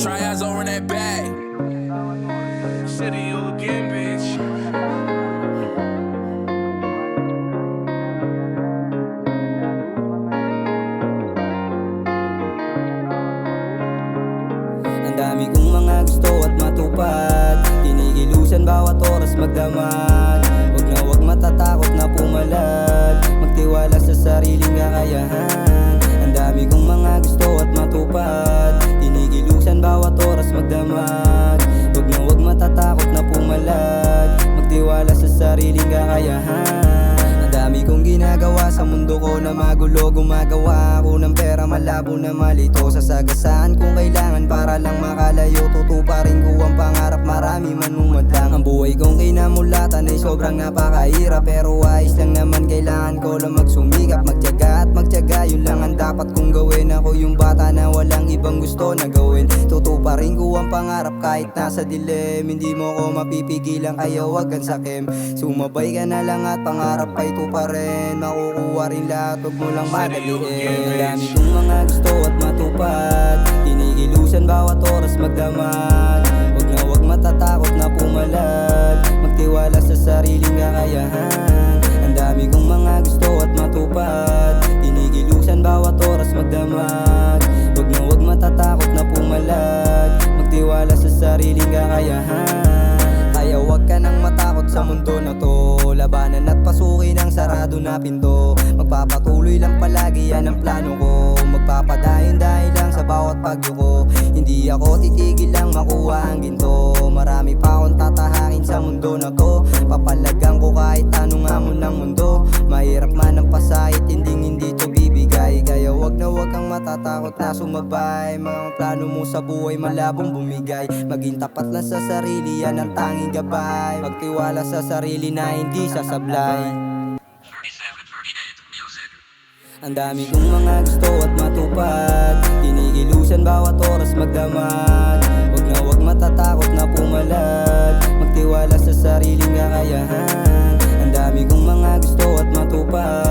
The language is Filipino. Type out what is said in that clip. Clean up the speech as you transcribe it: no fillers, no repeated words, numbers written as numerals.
Tryouts over in that bag. City you again, bitch. Ang dami kong mga gusto at matupad, tinigilusan bawat oras magdamag. Wag matatakot na pumalag, magtiwala sa sariling kakayahan. Ang dami kong mga gusto at matupad, tinigilusan bawat oras magdamag. Wag matatakot na pumalag, magtiwala sa sariling kakayahan. Ang dami kong ginagawa sa mundo ko na magulo, gumagawa ako ng pera, malabo na malito. Sasagasaan kung kailangan para lang makalayo, tutuparin ko ang pangarap, marami man umadlang. Ang buhay kong kinamulatan ay sobrang napakahirap, pero ayos lang naman, kailangan ko lang magsumikap. Magtiyaga at magtiyaga, yun lang ang dapat kong gawin. Ako yung bata na walang ibang gusto na gawin, tutuparin ko ang pangarap kahit nasa dilim. Hindi mo ko mapipigilan kaya wag kang sakim, sumabay ka na lang at pangarap ay tuparin. Makukuha rin lahat, wag mo lang madaliin. Ang dami kong mga gusto at matupad, tinigilusan bawat oras magdamag. Wag matatakot na pumalag, magtiwala sa sariling kakayahan. Ang dami kong mga gusto at matupad, tinigilusan bawat oras magdamag. Wag matatakot na pumalag, magtiwala sa sariling kakayahan. Kaya wag ka nang matakot sa mundo na to, labanan at pasukin ang sarado na pinto. Magpapatuloy lang palagi, yan ang plano ko, magpapadayon dahil lang sa bawat pagyuko. Hindi ako titigil lang makuha ang ginto, marami pa akong tatahakin sa mundo na to. Papalagang ko kahit anong hamon ng mundo, mahirap man ang pasahit, hindi to bibigay. Kaya wag kang matatakot na sumabay, mga plano mo sa buhay malabong bumigay. Maging tapat lang sa sarili, yan ang tanging gabay. Magtiwala sa sarili na hindi sasablay. Ang dami kong mga gusto at matupad, tinigilusan bawat oras magdamag. Wag matatakot na pumalag, magtiwala sa sariling kakayahan. Ang dami kong mga gusto at matupad,